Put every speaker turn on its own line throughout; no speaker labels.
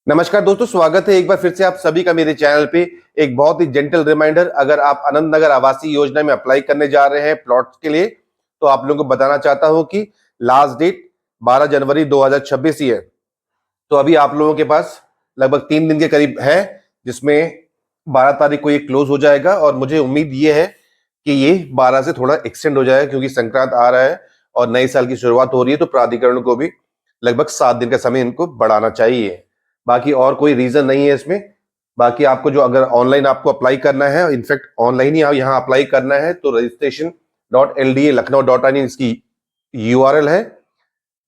नमस्कार दोस्तों, स्वागत है एक बार फिर से आप सभी का मेरे चैनल पे। एक बहुत ही जेंटल रिमाइंडर, अगर आप आनंद नगर आवासीय योजना में अप्लाई करने जा रहे हैं प्लॉट के लिए, तो आप लोगों को बताना चाहता हूं कि लास्ट डेट 12 जनवरी 2026 ही है। तो अभी आप लोगों के पास लगभग 3 दिन के करीब है, जिसमें 12 तारीख को ये क्लोज हो जाएगा। और मुझे उम्मीद ये है कि ये 12 से थोड़ा एक्सटेंड हो जाएगा, क्योंकि संक्रांत आ रहा है और नए साल की शुरुआत हो रही है, तो प्राधिकरण को भी लगभग 7 दिन का समय इनको बढ़ाना चाहिए। बाकी और कोई रीजन नहीं है इसमें। बाकी आपको जो अगर ऑनलाइन आपको अप्लाई करना है, इनफैक्ट ऑनलाइन ही यहाँ अप्लाई करना है, तो registration.lda-lucknow.in इसकी यूआरएल है,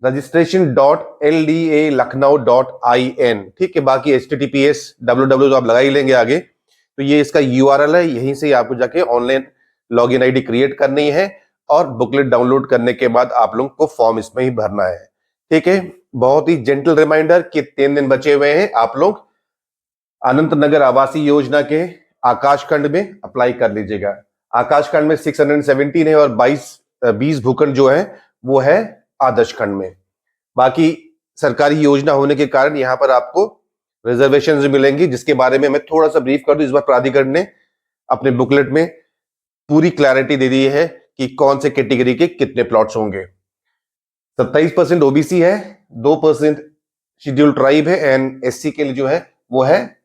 registration.lda-lucknow.in। ठीक है, बाकी https www तो आप लगा ही लेंगे आगे, तो ये इसका यूआरएल है। यहीं से आपको जाके ऑनलाइन लॉगिन आईडी क्रिएट करनी है और बुकलेट डाउनलोड करने के बाद आप लोगों को फॉर्म इसमें ही भरना है। ठीक है, बहुत ही जेंटल रिमाइंडर कि 3 दिन बचे हुए हैं, आप लोग अनंत नगर आवासीय योजना के आकाश खंड में अप्लाई कर लीजिएगा। आकाश खंड में 617 है और 20 भूखंड जो है वो है आदर्श खंड में। बाकी सरकारी योजना होने के कारण यहाँ पर आपको रिजर्वेशन मिलेंगी, जिसके बारे में मैं थोड़ा सा ब्रीफ कर दूं। इस बार प्राधिकरण ने अपने बुकलेट में पूरी क्लैरिटी दे दी है कि कौन से कैटेगरी के कितने प्लॉट्स होंगे। 27% ओबीसी है, 2% शेड्यूल ट्राइब है, एंड एससी के लिए जो है वो है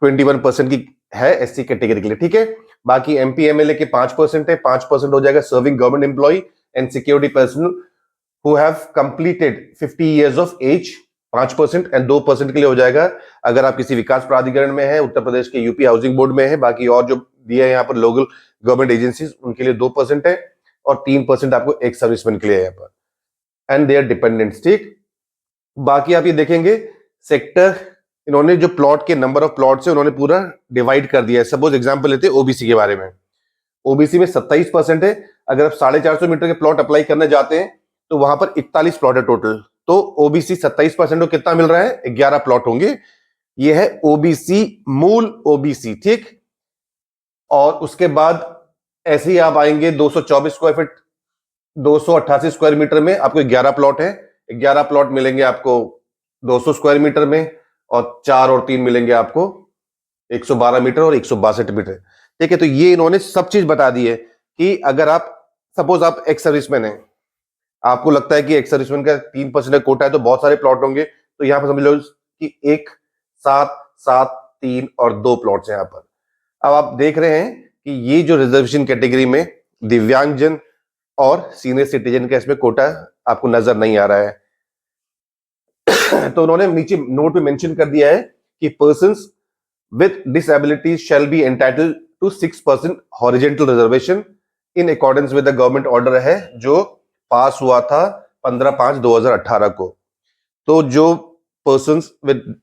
21% की है एससी कैटेगरी के लिए। ठीक है, बाकी एमपी एमएलए के 5% है, 5% हो जाएगा serving government employ and security personnel who have completed 50 years of age, 5%, and 2% के लिए हो जाएगा अगर आप किसी विकास प्राधिकरण में है, उत्तर प्रदेश के यूपी हाउसिंग बोर्ड में है। बाकी और जो दिया है यहाँ पर लोकल गवर्नमेंट एजेंसीज, उनके लिए 2% है, और 3% आपको एक सर्विसमैन के लिए है यहाँ पर एंड देयर डिपेंडेंट्स। ठीक, बाकी आप ये देखेंगे सेक्टर, इन्होंने जो प्लॉट के नंबर ऑफ प्लॉट्स है उन्होंने पूरा डिवाइड कर दिया है। सपोज एग्जांपल लेते हैं ओबीसी के बारे में। ओबीसी में 27% है। अगर आप 450 मीटर के प्लॉट अप्लाई करने जाते हैं तो वहां पर 41 प्लॉट है टोटल। तो ओबीसी 27% को कितना मिल रहा है? 11 प्लॉट होंगे। ये है ओबीसी, मूल ओबीसी। ठीक, और उसके बाद ऐसे ही आप आएंगे 224 स्क्वायर फीट, 288 स्क्वायर मीटर में आपको 11 प्लॉट है। 11 प्लॉट मिलेंगे आपको 200 स्क्वायर मीटर में, और 4 और 3 मिलेंगे आपको 112 मीटर और 162 मीटर। ठीक है, तो ये इन्होंने सब चीज बता दी है कि अगर आप सपोज आप एक्स सर्विसमैन है, आपको लगता है कि एक्स सर्विसमैन का 3% का कोटा है तो बहुत सारे प्लॉट होंगे, तो यहां पर समझ लो कि 1, 7, 7, 3 और 2 प्लॉट्स हैं यहां पर। अब आप देख रहे हैं कि ये जो रिजर्वेशन कैटेगरी में दिव्यांगजन और सीनियर सिटीजन का इसमें कोटा आपको नजर नहीं आ रहा है। तो उन्होंने नीचे नोट में मेंशन कर दिया है कि persons with disabilities shall be entitled to 6% horizontal reservation in accordance with the government order है, जो पास हुआ था 15/5/2018 को। तो जो पर्सन्स विद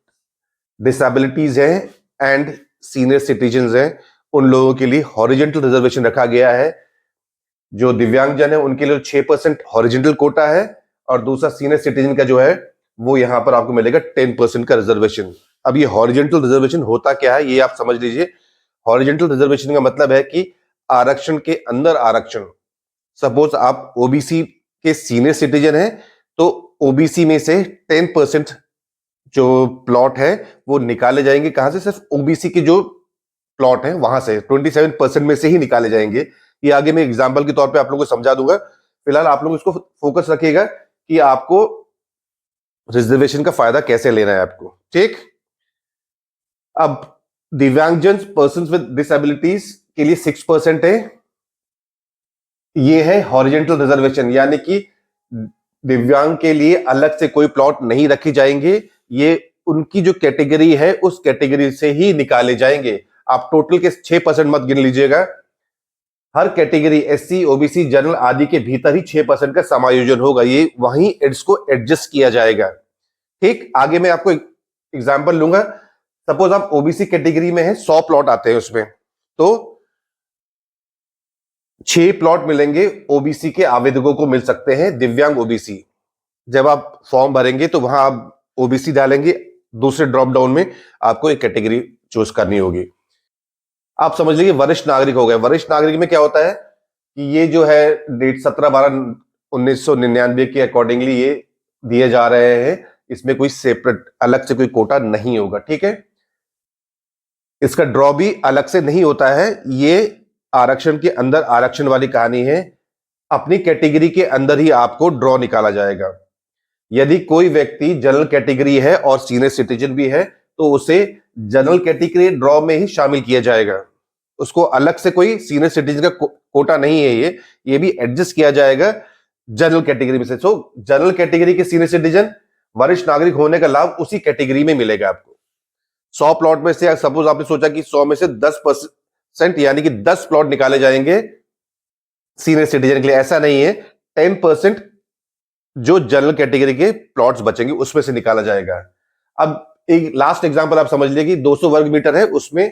डिसेबिलिटीज हैं एंड सीनियर सिटीजन हैं, उन लोगों के लिए हॉरिजेंटल रिजर्वेशन रखा गया है। जो दिव्यांगजन है उनके लिए 6% हॉरिजेंटल कोटा है, और दूसरा सीनियर सिटीजन का जो है वो यहां पर आपको मिलेगा 10% का रिजर्वेशन। अब ये हॉरिजेंटल रिजर्वेशन होता क्या है ये आप समझ लीजिए। हॉरिजेंटल रिजर्वेशन का मतलब है कि आरक्षण के अंदर आरक्षण। सपोज आप ओबीसी के सीनियर सिटीजन हैं, तो ओबीसी में से 10% जो प्लॉट है वो निकाले जाएंगे। कहां से? सिर्फ ओबीसी के जो प्लॉट है वहां से 27% में से ही निकाले जाएंगे। ये आगे मैं एग्जाम्पल के तौर पे आप लोगों को समझा दूंगा। फिलहाल आप लोग इसको फोकस रखिएगा कि आपको रिजर्वेशन का फायदा कैसे लेना है आपको। ठीक, अब दिव्यांगजन पर्सन विद डिसेबिलिटीज के लिए 6% है। ये है हॉरिजेंटल रिजर्वेशन, यानी कि दिव्यांग के लिए अलग से कोई प्लॉट नहीं रखे जाएंगे। ये उनकी जो कैटेगरी है उस कैटेगरी से ही निकाले जाएंगे। आप टोटल के 6% मत गिन लीजिएगा। हर कैटेगरी एससी, ओबीसी, जनरल आदि के भीतर ही 6% का समायोजन होगा। ये वहीं इसको एडजस्ट किया जाएगा। ठीक, आगे मैं आपको एग्जांपल लूंगा। सपोज आप ओबीसी कैटेगरी में है, 100 प्लॉट आते हैं उसमें, तो 6 प्लॉट मिलेंगे ओबीसी के आवेदकों को मिल सकते हैं, दिव्यांग ओबीसी। जब आप फॉर्म भरेंगे तो वहां आप ओबीसी डालेंगे, दूसरे ड्रॉप डाउन में आपको एक कैटेगरी चूज करनी होगी। आप समझ लीजिए वरिष्ठ नागरिक हो गए। वरिष्ठ नागरिक में क्या होता है कि ये जो है डेट 17/12/1999 के अकॉर्डिंगली ये दिए जा रहे हैं। इसमें कोई सेपरेट अलग से कोई कोटा नहीं होगा, ठीक है। इसका ड्रॉ भी अलग से नहीं होता है, ये आरक्षण के अंदर आरक्षण वाली कहानी है। अपनी कैटेगरी के अंदर ही आपको ड्रॉ निकाला जाएगा। यदि कोई व्यक्ति जनरल कैटेगरी है और सीनियर सिटीजन भी है तो उसे जनरल कैटेगरी ड्रॉ में ही शामिल किया जाएगा। उसको अलग से कोई सीनियर सिटीजन का कोटा नहीं है, ये भी एडजस्ट किया जाएगा जनरल कैटेगरी में से। सो जनरल कैटेगरी के सीनियर सिटीजन वरिष्ठ नागरिक होने का लाभ उसी कैटेगरी में मिलेगा आपको। 100 प्लॉट में से सपोज आपने सोचा कि 100 में से 10% यानी कि 10 प्लॉट निकाले जाएंगे सीनियर सिटीजन के लिए, ऐसा नहीं है। 10% जो जनरल कैटेगरी के प्लॉट्स बचेंगे उसमें से निकाला जाएगा। अब एक लास्ट एग्जांपल आप समझ लीजिए कि 200 वर्ग मीटर है, उसमें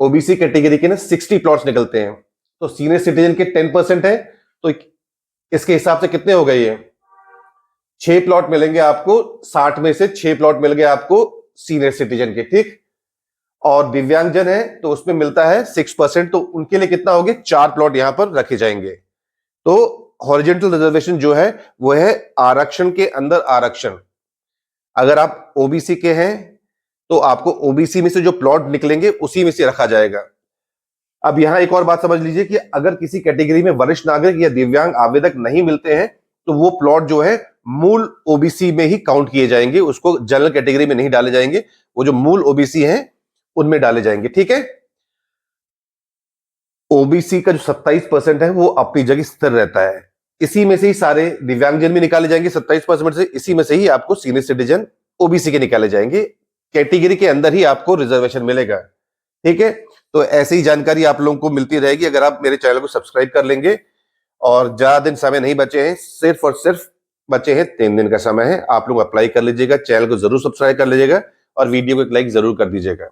ओबीसी कैटेगरी के ना 60 प्लॉट्स निकलते हैं, तो सीनियर सिटीजन के 10% है, तो इसके हिसाब से कितने हो गए ये 6 प्लॉट मिलेंगे आपको। 60 में से 6 प्लॉट मिल गए आपको सीनियर सिटीजन के, ठीक। और दिव्यांगजन है तो उसमें मिलता है 6%, तो उनके लिए कितना हो गया 4 प्लॉट यहां पर रखे जाएंगे। तो हॉरिजॉन्टल रिजर्वेशन जो है वो है आरक्षण के अंदर आरक्षण। अगर आप ओबीसी के हैं तो आपको ओबीसी में से जो प्लॉट निकलेंगे उसी में से रखा जाएगा। अब यहां एक और बात समझ लीजिए कि अगर किसी कैटेगरी में वरिष्ठ नागरिक या दिव्यांग आवेदक नहीं मिलते हैं तो वो प्लॉट जो है मूल ओबीसी में ही काउंट किए जाएंगे, उसको जनरल कैटेगरी में नहीं डाले जाएंगे, वो जो मूल ओबीसी हैं उनमें डाले जाएंगे, ठीक है। ओबीसी का जो 27% है वो अपनी जगह स्थिर रहता है, इसी में से ही सारे दिव्यांगजन भी निकाले जाएंगे 27% से, इसी में से ही आपको सीनियर सिटीजन ओबीसी के निकाले जाएंगे। कैटेगरी के अंदर ही आपको रिजर्वेशन मिलेगा, ठीक है। तो ऐसी ही जानकारी आप लोगों को मिलती रहेगी अगर आप मेरे चैनल को सब्सक्राइब कर लेंगे। और ज्यादा दिन समय नहीं बचे हैं, सिर्फ और सिर्फ बचे हैं 3 दिन का समय है। आप लोग अप्लाई कर लीजिएगा, चैनल को जरूर सब्सक्राइब कर लीजिएगा और वीडियो को एक लाइक जरूर कर दीजिएगा।